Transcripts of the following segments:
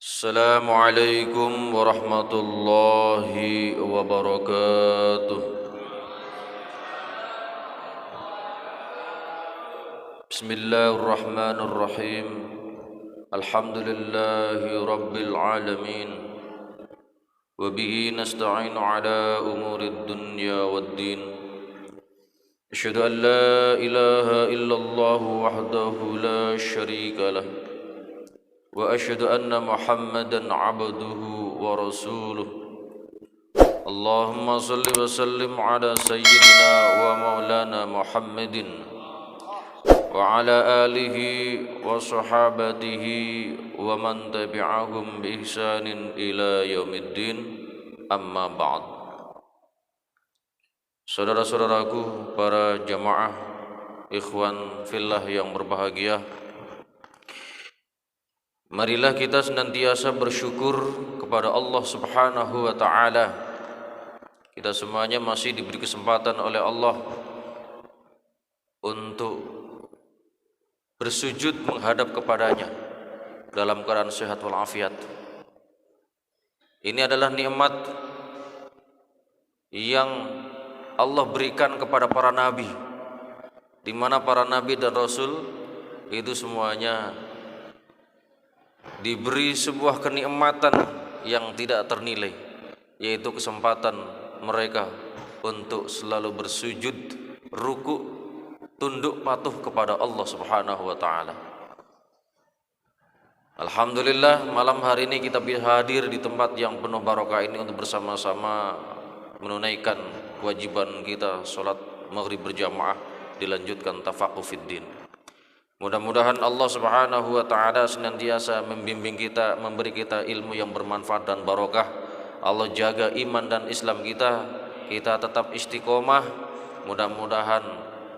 Assalamualaikum warahmatullahi wabarakatuh. Bismillahirrahmanirrahim. Alhamdulillahi rabbil alamin. Wa bihi nasta'inu ala umurid dunya waddin. Asyhadu an la ilaha illallah wahdahu la syarika lah. Wa asyhadu anna Muhammadan abduhu wa rasuluh. Allahumma salli wa sallim ala sayyidina wa maulana Muhammadin wa ala alihi wa sahabatihi wa man tabi'ahum bi ihsanin ila yaumiddin, amma ba'd. Saudara-saudaraku, para jamaah ikhwan fillah yang berbahagia, marilah kita senantiasa bersyukur kepada Allah Subhanahu wa ta'ala. Kita semuanya masih diberi kesempatan oleh Allah untuk bersujud menghadap kepadanya dalam keadaan sehat walafiat. Ini adalah nikmat yang Allah berikan kepada para nabi, di mana para nabi dan rasul itu semuanya diberi sebuah kenikmatan yang tidak ternilai, yaitu kesempatan mereka untuk selalu bersujud, ruku, tunduk patuh kepada Allah Subhanahu wa ta'ala. Alhamdulillah, malam hari ini kita bisa hadir di tempat yang penuh barokah ini untuk bersama-sama menunaikan kewajiban kita sholat maghrib berjamaah, dilanjutkan tafaqquh fiddin. Mudah-mudahan Allah Subhanahu wa ta'ala senantiasa membimbing kita, memberi kita ilmu yang bermanfaat dan barokah. Allah jaga iman dan Islam kita tetap istiqomah. Mudah-mudahan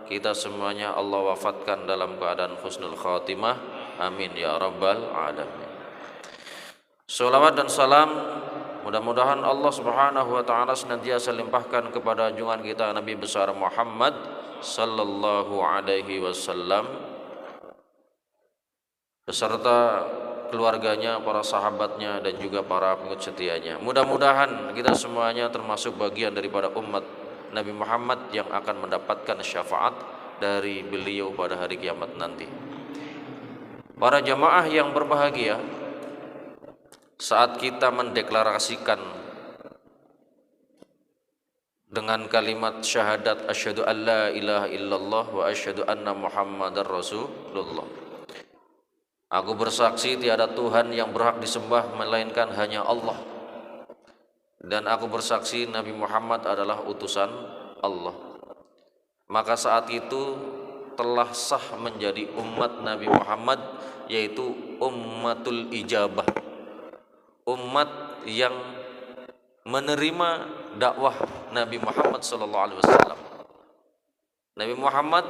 kita semuanya Allah wafatkan dalam keadaan husnul khatimah. Amin ya rabbal alamin. Salawat dan salam mudah-mudahan Allah Subhanahu wa ta'ala senantiasa limpahkan kepada junjungan kita Nabi besar Muhammad sallallahu alaihi wasallam beserta keluarganya, para sahabatnya, dan juga para pengikut setianya. Mudah-mudahan kita semuanya termasuk bagian daripada umat Nabi Muhammad yang akan mendapatkan syafaat dari beliau pada hari kiamat nanti. Para jamaah yang berbahagia, saat kita mendeklarasikan dengan kalimat syahadat asyhadu an la ilaha illallah wa asyhadu anna Muhammadar Rasulullah, aku bersaksi tiada Tuhan yang berhak disembah melainkan hanya Allah, dan aku bersaksi Nabi Muhammad adalah utusan Allah. Maka saat itu telah sah menjadi umat Nabi Muhammad, yaitu ummatul ijabah, umat yang menerima dakwah Nabi Muhammad SAW. Nabi Muhammad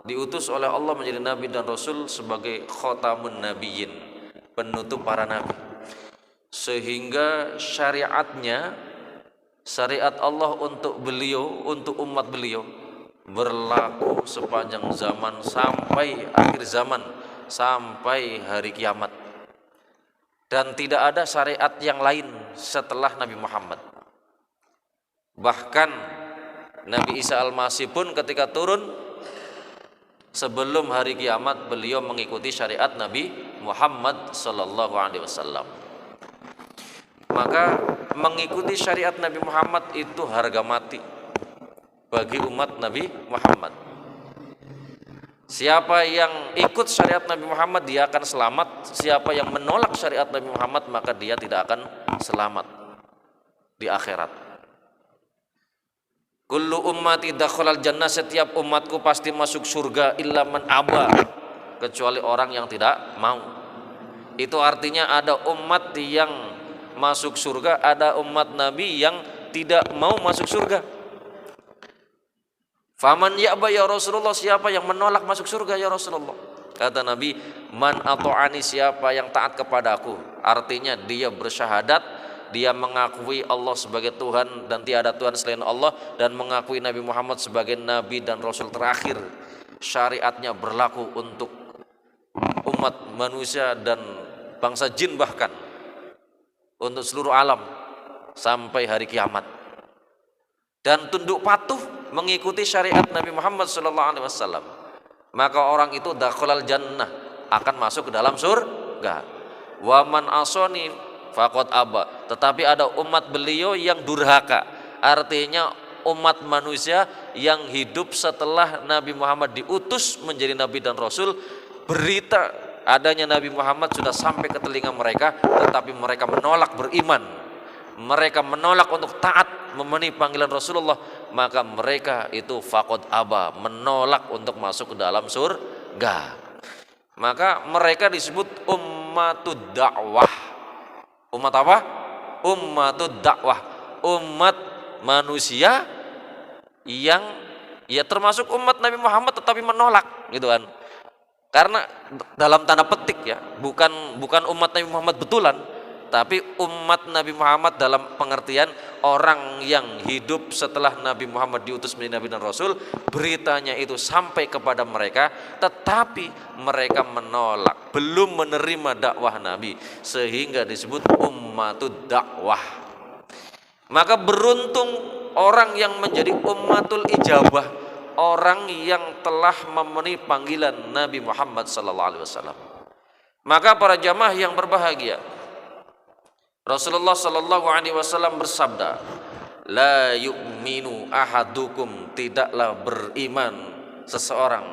diutus oleh Allah menjadi nabi dan rasul sebagai khatamun nabiyyin, penutup para nabi, sehingga syariat Allah untuk beliau, untuk umat beliau berlaku sepanjang zaman sampai akhir zaman, sampai hari kiamat, dan tidak ada syariat yang lain setelah Nabi Muhammad. Bahkan Nabi Isa Al-Masih pun ketika turun sebelum hari kiamat, beliau mengikuti syariat Nabi Muhammad sallallahu alaihi wasallam. Maka mengikuti syariat Nabi Muhammad itu harga mati bagi umat Nabi Muhammad. Siapa yang ikut syariat Nabi Muhammad, dia akan selamat. Siapa yang menolak syariat Nabi Muhammad, maka dia tidak akan selamat di akhirat. Kullu ummati dakhalal jannah, setiap umatku pasti masuk surga illa man aba, kecuali orang yang tidak mau. Itu artinya ada umat yang masuk surga, ada umat Nabi yang tidak mau masuk surga. Faman ya'ba ya Rasulullah, siapa yang menolak masuk surga ya Rasulullah? Kata Nabi, man ata'ani, siapa yang taat kepadaku. Artinya dia bersyahadat, dia mengakui Allah sebagai Tuhan dan tiada Tuhan selain Allah, dan mengakui Nabi Muhammad sebagai Nabi dan Rasul terakhir. Syariatnya berlaku untuk umat manusia dan bangsa jin bahkan, untuk seluruh alam sampai hari kiamat, dan tunduk patuh mengikuti syariat Nabi Muhammad SAW, maka orang itu dakhalal jannah, akan masuk ke dalam surga. Wa man asoni faqad aba. Tetapi ada umat beliau yang durhaka, artinya umat manusia yang hidup setelah Nabi Muhammad diutus menjadi nabi dan rasul, berita adanya Nabi Muhammad sudah sampai ke telinga mereka, tetapi mereka menolak beriman, mereka menolak untuk taat memenuhi panggilan Rasulullah, maka mereka itu faqad aba, menolak untuk masuk ke dalam surga. Maka mereka disebut ummatud dakwah. Umat apa? Ummatud dakwah, umat manusia yang ya termasuk umat Nabi Muhammad tetapi menolak, gitu kan. Karena dalam tanda petik ya, bukan umat Nabi Muhammad betulan, tapi umat Nabi Muhammad dalam pengertian orang yang hidup setelah Nabi Muhammad diutus menjadi nabi dan rasul, beritanya itu sampai kepada mereka tetapi mereka menolak, belum menerima dakwah Nabi, sehingga disebut ummatud dakwah. Maka beruntung orang yang menjadi ummatul ijabah, orang yang telah memenuhi panggilan Nabi Muhammad SAW. Maka para jamaah yang berbahagia, Rasulullah SAW bersabda, la yu'minu ahadukum, tidaklah beriman seseorang.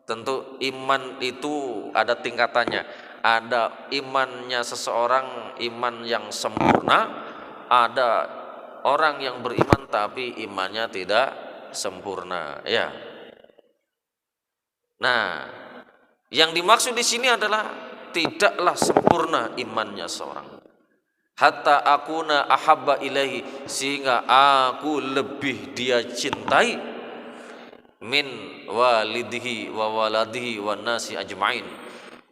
Tentu iman itu ada tingkatannya. Ada imannya seseorang, iman yang sempurna. Ada orang yang beriman tapi imannya tidak sempurna, ya. Nah, yang dimaksud di sini adalah tidaklah sempurna imannya seorang. Hatta akuna ahabba ilaihi, sehingga aku lebih dia cintai, min walidihi wa waladihi wa nasi ajmain,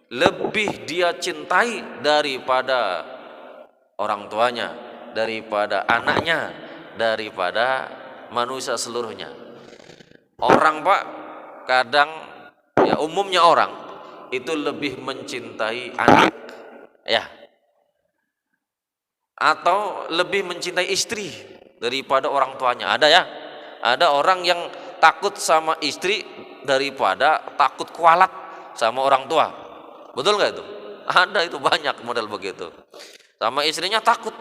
lebih dia cintai daripada orang tuanya, daripada anaknya, daripada manusia seluruhnya. Orang Pak, kadang ya umumnya orang itu lebih mencintai anak, ya, atau lebih mencintai istri daripada orang tuanya. Ada ya, ada orang yang takut sama istri daripada takut kualat sama orang tua. Betul nggak itu? Ada, itu banyak model begitu. Sama istrinya takut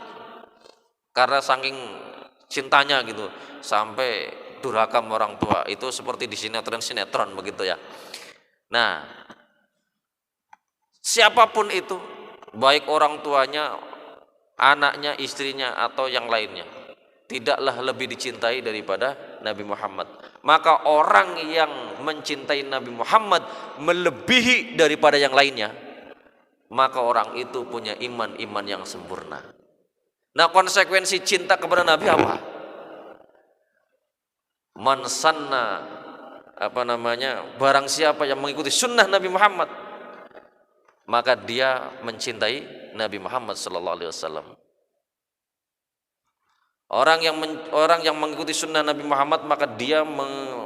karena saking cintanya gitu, sampai durhaka sama orang tua. Itu seperti di sinetron begitu ya. Nah, siapapun itu, baik orang tuanya, anaknya, istrinya, atau yang lainnya, tidaklah lebih dicintai daripada Nabi Muhammad. Maka orang yang mencintai Nabi Muhammad melebihi daripada yang lainnya, maka orang itu punya iman yang sempurna. Nah, konsekuensi cinta kepada Nabi apa? Man sanna, barang siapa yang mengikuti sunnah Nabi Muhammad, maka dia mencintai Nabi Muhammad SAW. Orang yang mengikuti sunnah Nabi Muhammad, maka dia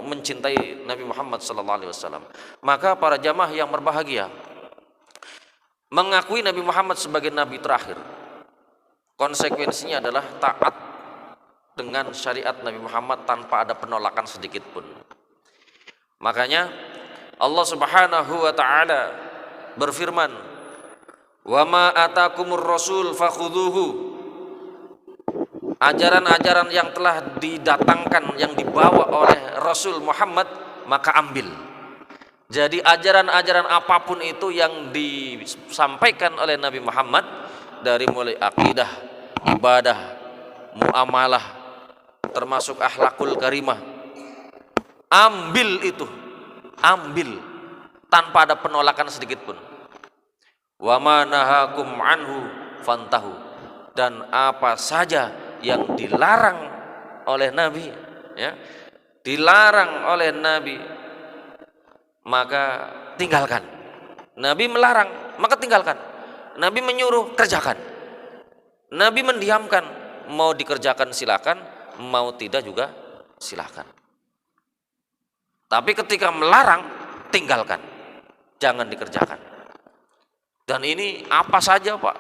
mencintai Nabi Muhammad SAW. Maka para jamaah yang berbahagia, mengakui Nabi Muhammad sebagai Nabi terakhir, konsekuensinya adalah taat dengan syariat Nabi Muhammad tanpa ada penolakan sedikit pun. Makanya Allah Subhanahu wa Ta'ala berfirman, wa ma atakumur rasul fakhudhuhu, ajaran-ajaran yang telah didatangkan, yang dibawa oleh Rasul Muhammad, maka ambil. Jadi ajaran-ajaran apapun itu yang disampaikan oleh Nabi Muhammad, dari mulai akidah, ibadah, muamalah, termasuk akhlakul karimah, ambil itu, ambil tanpa ada penolakan sedikit pun. Wa ma nahakum anhu fantahu, dan apa saja yang dilarang oleh Nabi, ya, dilarang oleh Nabi, maka tinggalkan. Nabi melarang, maka tinggalkan. Nabi menyuruh, kerjakan. Nabi mendiamkan, mau dikerjakan silakan, mau tidak juga silakan. Tapi ketika melarang, tinggalkan, jangan dikerjakan. Dan ini apa saja Pak,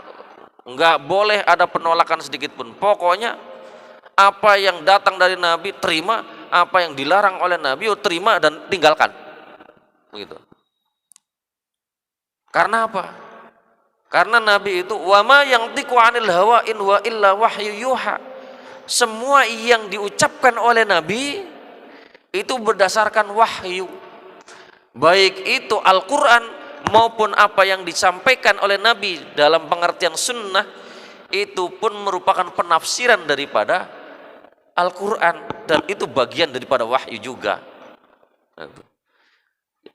Nggak boleh ada penolakan sedikit pun. Pokoknya apa yang datang dari Nabi terima, apa yang dilarang oleh Nabi terima dan tinggalkan. Begitu. Karena apa? Karena Nabi itu wama yang tiku anil hawa in wa illa wahyu yuha. Semua yang diucapkan oleh Nabi itu berdasarkan wahyu. Baik itu Al-Quran maupun apa yang disampaikan oleh Nabi dalam pengertian sunnah, itu pun merupakan penafsiran daripada Al-Quran, dan itu bagian daripada wahyu juga.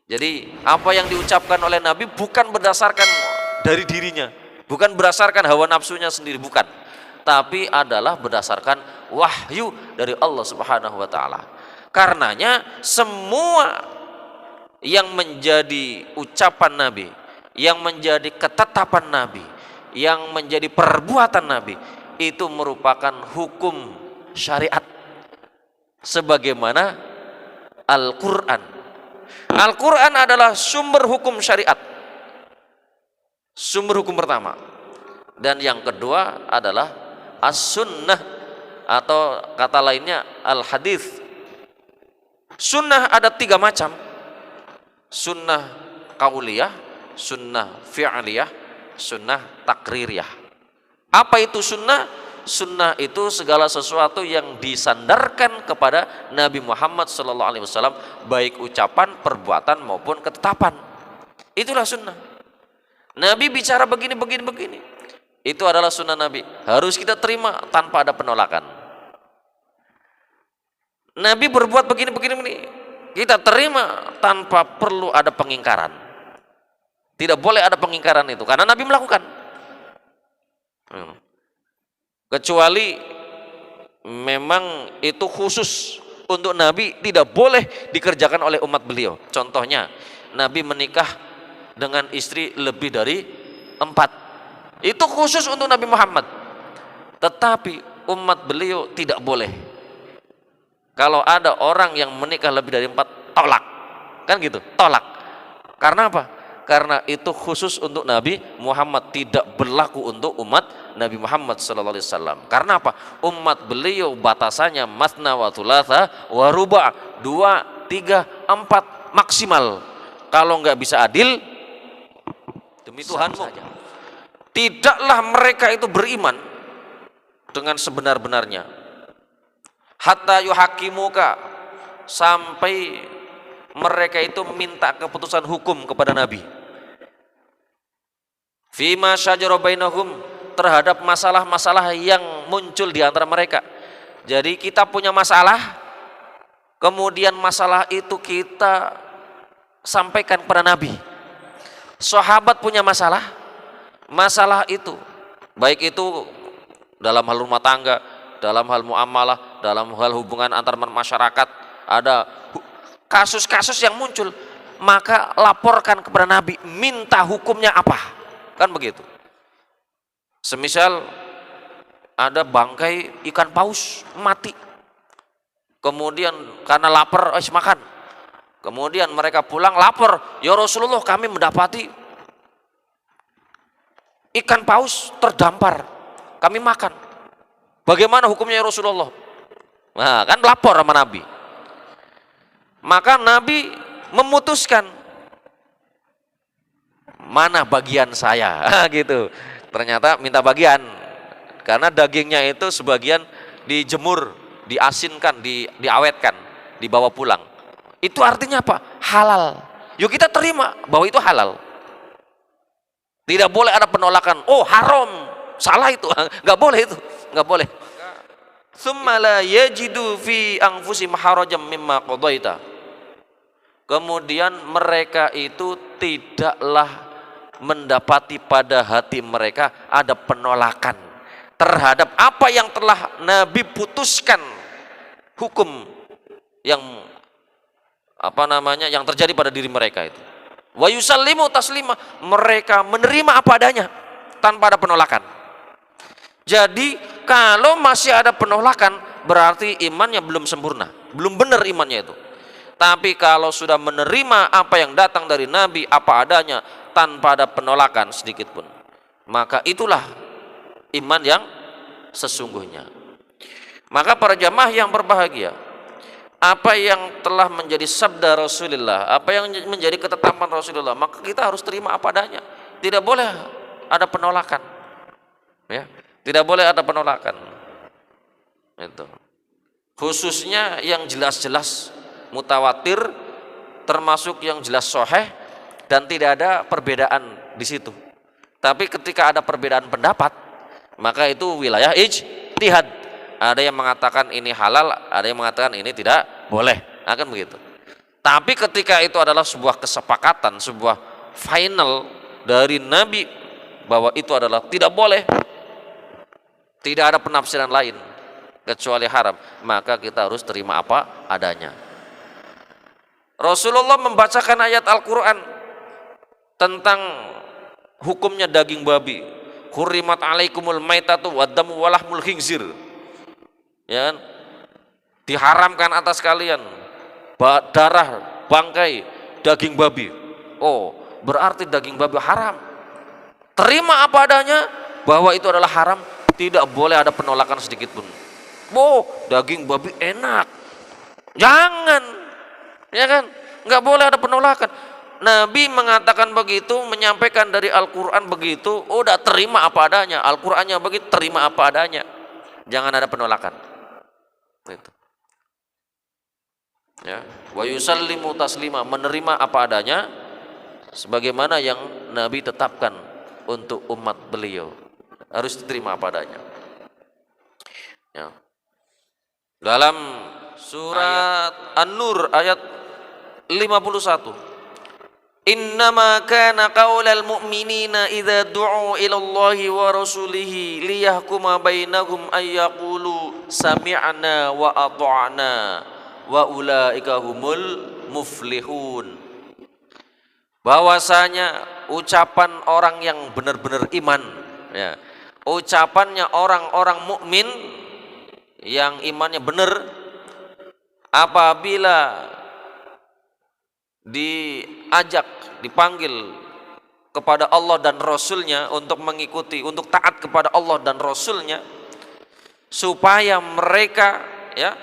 Jadi apa yang diucapkan oleh Nabi bukan berdasarkan dari dirinya, bukan berdasarkan hawa nafsunya sendiri, bukan, tapi adalah berdasarkan wahyu dari Allah Subhanahu wa taala. Karenanya semua yang menjadi ucapan Nabi, yang menjadi ketetapan Nabi, yang menjadi perbuatan Nabi, itu merupakan hukum syariat sebagaimana Al-Quran. Al-Quran adalah sumber hukum syariat, sumber hukum pertama. Dan yang kedua adalah as-sunnah, atau kata lainnya al-hadis. Sunnah ada 3 macam: sunnah qauliyah, sunnah fi'liyah, sunnah takririyah. Apa itu sunnah? Sunnah itu segala sesuatu yang disandarkan kepada Nabi Muhammad SAW, baik ucapan, perbuatan maupun ketetapan. Itulah sunnah. Nabi bicara begini, itu adalah sunnah Nabi, harus kita terima tanpa ada penolakan. Nabi berbuat begini, kita terima tanpa perlu ada pengingkaran. Tidak boleh ada pengingkaran itu, karena Nabi melakukan. Kecuali memang itu khusus untuk Nabi, tidak boleh dikerjakan oleh umat beliau. Contohnya Nabi menikah dengan istri lebih dari 4, itu khusus untuk Nabi Muhammad. Tetapi umat beliau tidak boleh. Kalau ada orang yang menikah lebih dari 4, tolak, kan gitu, tolak. Karena apa? Karena itu khusus untuk Nabi Muhammad, tidak berlaku untuk umat Nabi Muhammad SAW. Karena apa? Umat beliau batasannya masna wa thulatha wa ruba', 2, 3, 4 maksimal. Kalau nggak bisa adil, demi Tuhanmu, tidaklah mereka itu beriman dengan sebenar-benarnya. Hatta yuhakimuka, sampai mereka itu minta keputusan hukum kepada Nabi. Fima syajara bainahum, terhadap masalah-masalah yang muncul di antara mereka. Jadi kita punya masalah, kemudian masalah itu kita sampaikan kepada Nabi. Sahabat punya masalah, masalah itu baik itu dalam hal rumah tangga, dalam hal muamalah, dalam hal hubungan antar masyarakat, ada kasus-kasus yang muncul, maka laporkan kepada Nabi, minta hukumnya apa, kan begitu. Semisal ada bangkai ikan paus mati, kemudian karena lapar harus makan, kemudian mereka pulang lapor, ya Rasulullah kami mendapati ikan paus terdampar, kami makan, bagaimana hukumnya ya Rasulullah? Nah kan lapor sama Nabi. Maka Nabi memutuskan, mana bagian saya, gitu. Ternyata minta bagian, karena dagingnya itu sebagian dijemur, diasinkan, diawetkan, dibawa pulang. Itu artinya apa? Halal. Yuk kita terima bahwa itu halal. Tidak boleh ada penolakan, oh haram, salah itu, nggak boleh itu, nggak boleh. Tsumma la yajidu fi anfusihim harajan mimma qadaita. Kemudian mereka itu tidaklah mendapati pada hati mereka ada penolakan terhadap apa yang telah Nabi putuskan, hukum yang yang terjadi pada diri mereka itu. Wa yusallimu taslima, mereka menerima apa adanya tanpa ada penolakan. Jadi kalau masih ada penolakan, berarti imannya belum sempurna, belum benar imannya itu. Tapi kalau sudah menerima apa yang datang dari Nabi apa adanya tanpa ada penolakan sedikit pun, maka itulah iman yang sesungguhnya. Maka para jamaah yang berbahagia, apa yang telah menjadi sabda Rasulullah, apa yang menjadi ketetapan Rasulullah, maka kita harus terima apa adanya. Tidak boleh ada penolakan. Ya, tidak boleh ada penolakan. Itu. Khususnya yang jelas-jelas mutawatir, termasuk yang jelas sahih dan tidak ada perbedaan di situ. Tapi ketika ada perbedaan pendapat, maka itu wilayah ijtihad. Ada yang mengatakan ini halal, ada yang mengatakan ini tidak boleh, akan begitu. Tapi ketika itu adalah sebuah kesepakatan, sebuah final dari Nabi bahwa itu adalah tidak boleh, tidak ada penafsiran lain kecuali haram, maka kita harus terima apa adanya. Rasulullah membacakan ayat Al-Quran tentang hukumnya daging babi. Hurrimat alaikumul maitatu waddamu walahmul khinzir. Ya kan? Diharamkan atas kalian darah, bangkai, daging babi. Oh, berarti daging babi haram. Terima apa adanya bahwa itu adalah haram, tidak boleh ada penolakan sedikit pun. Oh, daging babi enak. Jangan. Ya kan? Nggak boleh ada penolakan. Nabi mengatakan begitu, menyampaikan dari Al-Quran begitu, udah terima apa adanya. Al-Qurannya begitu, terima apa adanya. Jangan ada penolakan. Itu. Ya, wa yusallimu taslima, menerima apa adanya sebagaimana yang Nabi tetapkan untuk umat beliau. Harus diterima apa adanya. Ya. Dalam surat An-Nur ayat 51, innama kana qaulal mu'minina idza du'u ila Allahi wa rasulihi liyahkuma bainahum ay yaqulu sami'na wa ata'na wa ulaika humul muflihun. Bahwasanya ucapan orang yang benar-benar iman, ya, ucapannya orang-orang mukmin yang imannya benar, apabila diajak, dipanggil kepada Allah dan Rasulnya untuk mengikuti, untuk taat kepada Allah dan Rasulnya, supaya mereka, ya,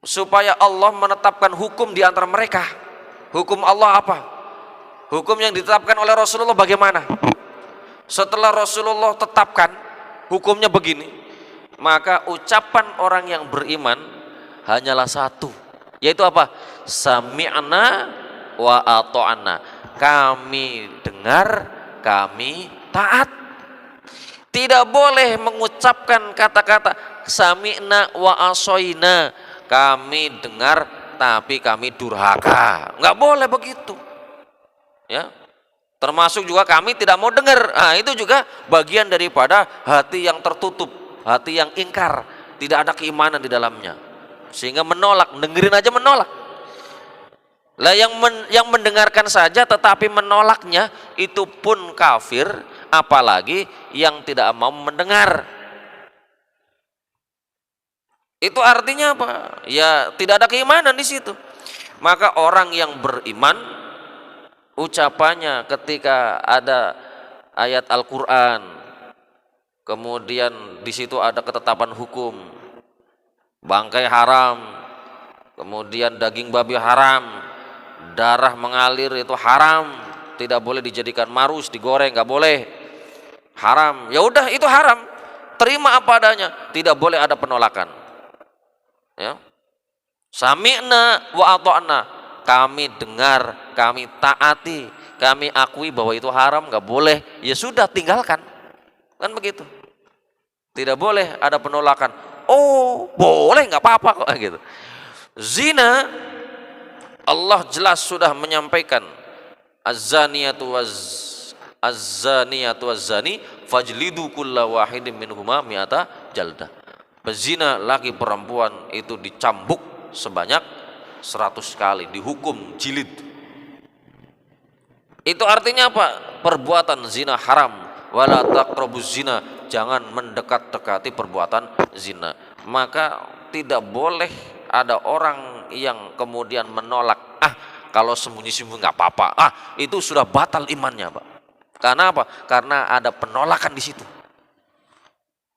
supaya Allah menetapkan hukum di antara mereka. Hukum Allah apa? Hukum yang ditetapkan oleh Rasulullah bagaimana? Setelah Rasulullah tetapkan hukumnya begini, maka ucapan orang yang beriman hanyalah satu, yaitu apa? Sami'na wa ata'na. Kami dengar, kami taat. Tidak boleh mengucapkan kata-kata sami'na wa asoina. Kami dengar tapi kami durhaka. Enggak boleh begitu. Ya. Termasuk juga kami tidak mau dengar. Nah, itu juga bagian daripada hati yang tertutup, hati yang ingkar, tidak ada keimanan di dalamnya. Sehingga menolak, dengerin aja menolak. Lah yang mendengarkan saja tetapi menolaknya itu pun kafir, apalagi yang tidak mau mendengar. Itu artinya apa? Ya tidak ada keimanan di situ. Maka orang yang beriman, ucapannya ketika ada ayat Al-Quran, kemudian di situ ada ketetapan hukum, bangkai haram, kemudian daging babi haram, darah mengalir itu haram, tidak boleh dijadikan marus, digoreng, nggak boleh, haram. Ya udah itu haram, terima apa adanya, tidak boleh ada penolakan. Ya, sami'na wa ata'na, kami dengar, kami taati, kami akui bahwa itu haram, nggak boleh. Ya sudah, tinggalkan, kan begitu. Tidak boleh ada penolakan. Oh boleh, nggak apa-apa kok gitu. Zina, Allah jelas sudah menyampaikan az-zaniyatu waz-zani fajlidu kulla wahidin minhuma mi'ata jaldah. Pezina laki perempuan itu dicambuk sebanyak 100 kali, dihukum jilid. Itu artinya apa? Perbuatan zina haram. Wala taqrabuz zina, jangan mendekat-dekati perbuatan zina. Maka tidak boleh ada orang yang kemudian menolak, kalau sembunyi-sembunyi nggak apa-apa, itu sudah batal imannya, Pak. Karena apa? Karena ada penolakan di situ.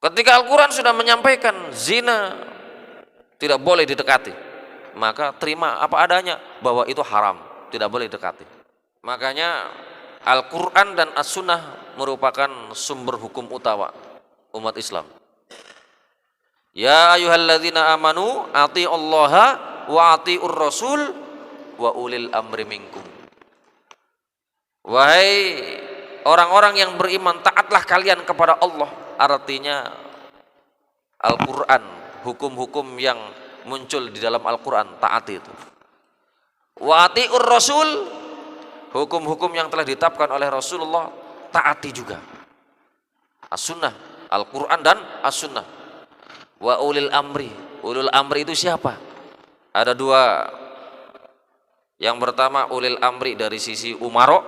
Ketika Al-Quran sudah menyampaikan zina tidak boleh didekati, maka terima apa adanya bahwa itu haram, tidak boleh didekati. Makanya Al-Quran dan As-Sunnah merupakan sumber hukum utama umat Islam. Ya ayyuhalladzina amanu atiullaha wa atiur rasul wa ulil amri minkum. Wahai orang-orang yang beriman, taatlah kalian kepada Allah. Artinya Al-Quran, hukum-hukum yang muncul di dalam Al-Quran, taati itu. Wa atiur rasul, hukum-hukum yang telah ditetapkan oleh Rasulullah, taati juga. As-Sunnah, Al-Quran dan As-Sunnah. Wa ulil amri, ulul amri itu siapa? Ada dua. Yang pertama ulil amri dari sisi umaro,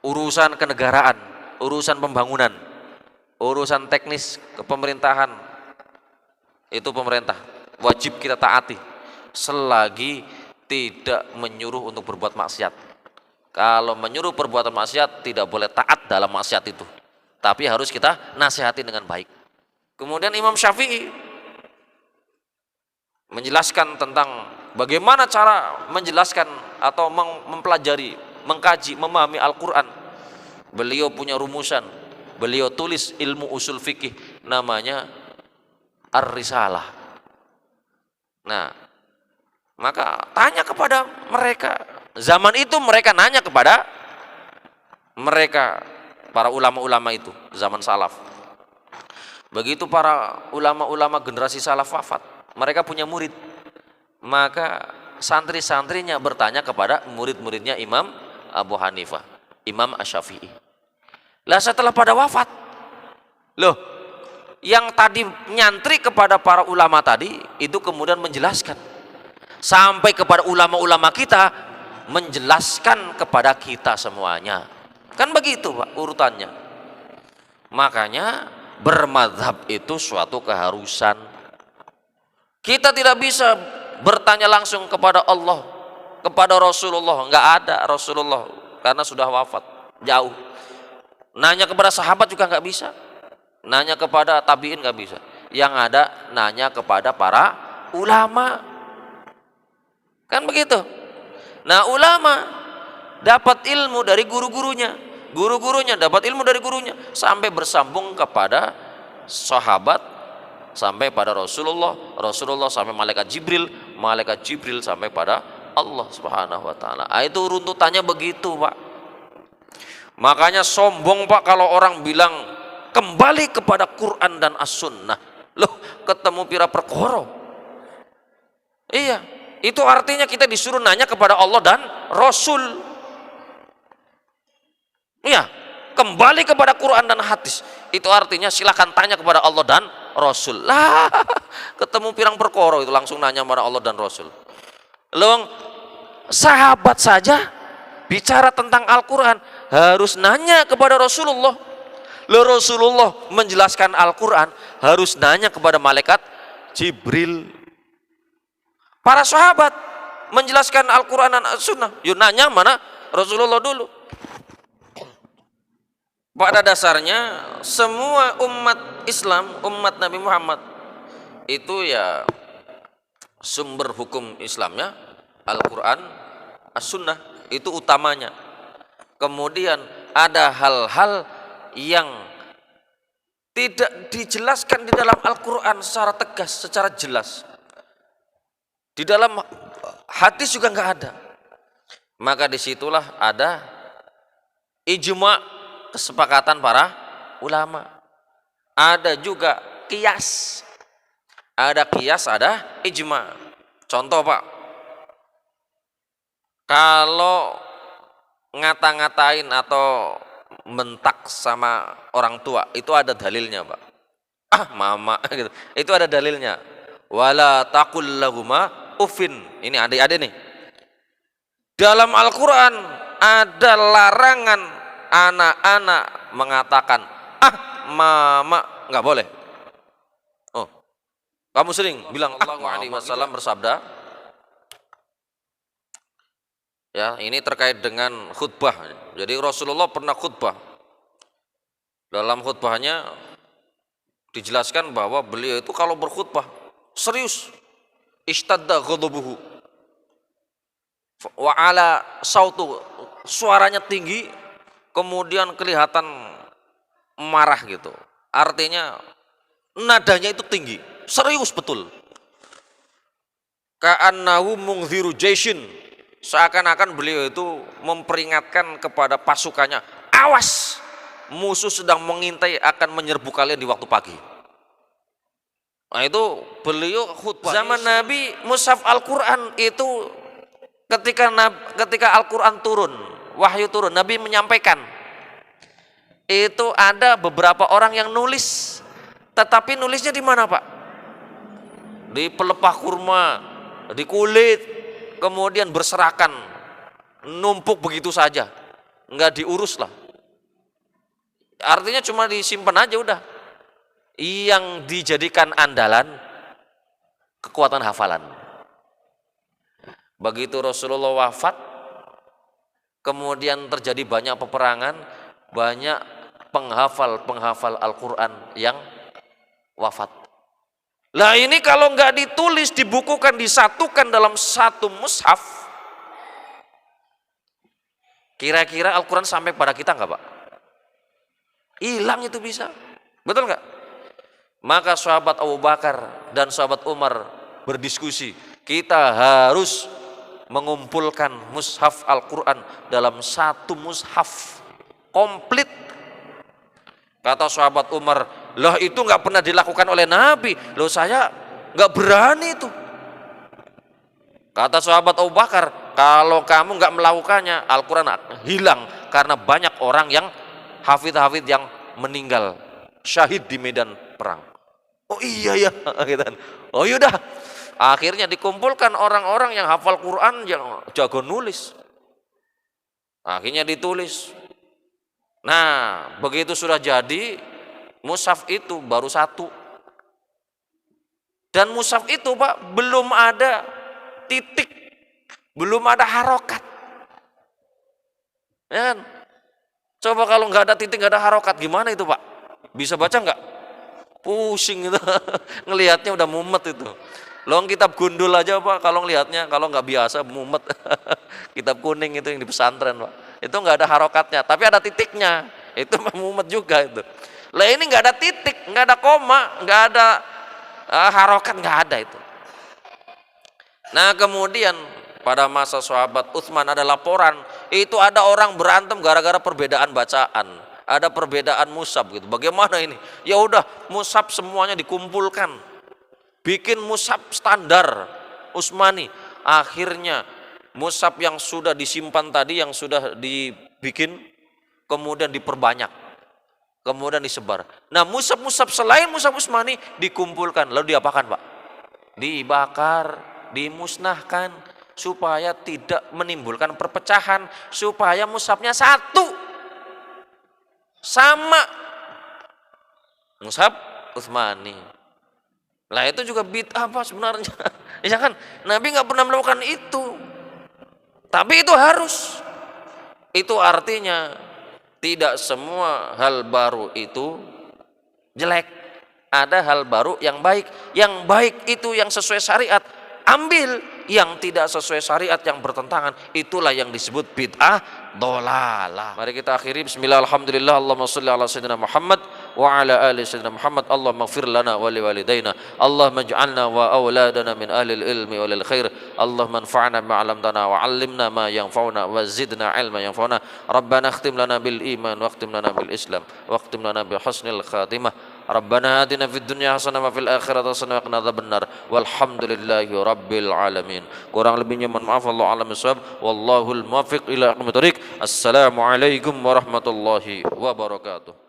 urusan kenegaraan, urusan pembangunan, urusan teknis kepemerintahan, itu pemerintah wajib kita taati selagi tidak menyuruh untuk berbuat maksiat. Kalau menyuruh perbuatan maksiat tidak boleh taat dalam maksiat itu, tapi harus kita nasihati dengan baik. Kemudian Imam Syafi'i menjelaskan tentang bagaimana cara menjelaskan atau mempelajari, mengkaji, memahami Al-Quran. Beliau punya rumusan, beliau tulis ilmu usul fikih, namanya Ar-Risalah. Nah, maka tanya kepada mereka, zaman itu mereka nanya kepada mereka, para ulama-ulama itu, zaman salaf. Begitu para ulama-ulama generasi salaf wafat, mereka punya murid, maka santri-santrinya bertanya kepada murid-muridnya Imam Abu Hanifah, Imam Asy-Syafi'i. Lah setelah pada wafat, loh, yang tadi nyantri kepada para ulama tadi itu kemudian menjelaskan sampai kepada ulama-ulama kita, menjelaskan kepada kita semuanya. Kan begitu Pak urutannya. Makanya bermadhab itu suatu keharusan. Kita tidak bisa bertanya langsung kepada Allah, kepada Rasulullah, enggak ada Rasulullah karena sudah wafat jauh. Nanya kepada sahabat juga enggak bisa, nanya kepada tabiin enggak bisa. Yang ada nanya kepada para ulama, kan begitu. Nah, ulama dapat ilmu dari guru-gurunya, guru-gurunya dapat ilmu dari gurunya, sampai bersambung kepada sahabat, sampai pada Rasulullah, Rasulullah sampai malaikat Jibril, malaikat Jibril sampai pada Allah Subhanahu wa taala. Itu runtutannya begitu, Pak. Makanya sombong, Pak, kalau orang bilang kembali kepada Quran dan As-Sunnah. Loh, ketemu pira perkara. Iya, itu artinya kita disuruh nanya kepada Allah dan Rasul. Iya, kembali kepada Quran dan hadis. Itu artinya silakan tanya kepada Allah dan Rasul. Lah, ketemu pirang perkara itu langsung nanya kepada Allah dan Rasul. Loh, sahabat saja bicara tentang Al-Quran harus nanya kepada Rasulullah. Loh, Rasulullah menjelaskan Al-Quran harus nanya kepada malaikat Jibril. Para sahabat menjelaskan Al-Quran dan As-Sunnah, yuk nanya mana Rasulullah dulu. Pada dasarnya semua umat Islam, umat Nabi Muhammad itu ya sumber hukum Islamnya Al-Quran, As-Sunnah, itu utamanya. Kemudian ada hal-hal yang tidak dijelaskan di dalam Al-Quran secara tegas, secara jelas. Di dalam hadis juga nggak ada. Maka disitulah ada ijma', kesepakatan para ulama. Ada juga qiyas. Ada qiyas, ada ijma'. Contoh, Pak, kalau ngata-ngatain atau mentak sama orang tua itu ada dalilnya, Pak. Ah, mama gitu. Itu ada dalilnya. Wala taqul lahuma uffin. Ini adik-adik nih. Dalam Al-Quran ada larangan anak-anak mengatakan ah mama, nggak boleh. Oh, kamu sering bilang Allah Alaihi Wasallam bersabda, ya ini terkait dengan khutbah. Jadi Rasulullah pernah khutbah. Dalam khutbahnya dijelaskan bahwa beliau itu kalau berkhutbah serius, ishtadda ghadabuhu wa ala sautu, suaranya tinggi, kemudian kelihatan marah gitu. Artinya nadanya itu tinggi, serius betul. Ka'annahu mungdhiru jaishin, seakan-akan beliau itu memperingatkan kepada pasukannya, awas, musuh sedang mengintai akan menyerbu kalian di waktu pagi. Nah itu beliau khutbah. Zaman Nabi mushaf Al-Quran itu ketika Al-Quran turun, wahyu turun, Nabi menyampaikan, itu ada beberapa orang yang nulis, tetapi nulisnya di mana Pak? Di pelepah kurma, di kulit, kemudian berserakan, numpuk begitu saja, nggak diurus lah. Artinya cuma disimpan aja udah. Yang dijadikan andalan kekuatan hafalan. Begitu Rasulullah wafat, kemudian terjadi banyak peperangan, banyak penghafal Al-Quran yang wafat. Lah ini kalau nggak ditulis, dibukukan, disatukan dalam satu mushaf, kira-kira Al-Quran sampai pada kita nggak Pak? Hilang itu bisa, betul nggak? Maka sahabat Abu Bakar dan sahabat Umar berdiskusi, kita harus mengumpulkan mushaf Al-Quran dalam satu mushaf komplit. Kata sahabat Umar, lah itu nggak pernah dilakukan oleh Nabi, loh saya nggak berani itu. Kata sahabat Abu Bakar, kalau kamu nggak melakukannya, Al-Quran hilang karena banyak orang yang hafid yang meninggal syahid di medan perang. Oh iya ya, gitu. Oh yaudah, akhirnya dikumpulkan orang-orang yang hafal Quran, yang jago nulis. Akhirnya ditulis. Nah, begitu sudah jadi, mushaf itu baru satu. Dan mushaf itu Pak, belum ada titik, belum ada harokat. Ya kan? Coba kalau nggak ada titik, nggak ada harokat, gimana itu Pak? Bisa baca nggak? Pusing itu, ngelihatnya udah mumet itu. Long kitab gundul aja Pak, kalau ngelihatnya, kalau nggak biasa mumet. Kitab kuning itu yang di pesantren Pak, itu nggak ada harokatnya, tapi ada titiknya, itu mumet juga itu. Lah ini nggak ada titik, nggak ada koma, nggak ada harokat, nggak ada itu. Nah kemudian pada masa sahabat Utsman ada laporan, itu ada orang berantem gara-gara perbedaan bacaan. Ada perbedaan mushaf gitu. Bagaimana ini? Ya udah, mushaf semuanya dikumpulkan. Bikin mushaf standar Utsmani. Akhirnya mushaf yang sudah disimpan tadi, yang sudah dibikin, kemudian diperbanyak. Kemudian disebar. Nah, mushaf-mushaf selain mushaf Utsmani dikumpulkan. Lalu diapakan, Pak? Dibakar, dimusnahkan supaya tidak menimbulkan perpecahan, supaya mushafnya satu. Sama mushaf Utsmani. Lah itu juga bid'ah Pak sebenarnya. Ya kan? Nabi nggak pernah melakukan itu. Tapi itu harus. Itu artinya tidak semua hal baru itu jelek. Ada hal baru yang baik. Yang baik itu yang sesuai syariat, ambil. Yang tidak sesuai syariat, yang bertentangan, itulah yang disebut bid'ah dolalah. Mari kita akhiri. Bismillah, alhamdulillah, Allahumma sholli ala sayyidina Muhammad wa ala ali sayyidina Muhammad. Allahumma ighfir lana wa liwalidayna, Allahumma ij'alna wa awladana min ahli ilmi wa lil khair, Allahumma anfa'na bima 'allamtana wa 'allimna ma yanfa'una wa zidna ilma yanfa'una. Rabbana akhtim lana bil iman wa akhtim lana bil islam wa akhtim lana bi husnil khatimah. Rabbana atina fid dunya hasanah wa fil akhirati hasanah wa qina adzabannar. Walhamdulillahi rabbil alamin. Kurang lebihnya mohon maaf, Allah a'lam bissawab. Wallahul muwaffiq ila aqwamit thoriq. Assalamualaikum warahmatullahi wabarakatuh.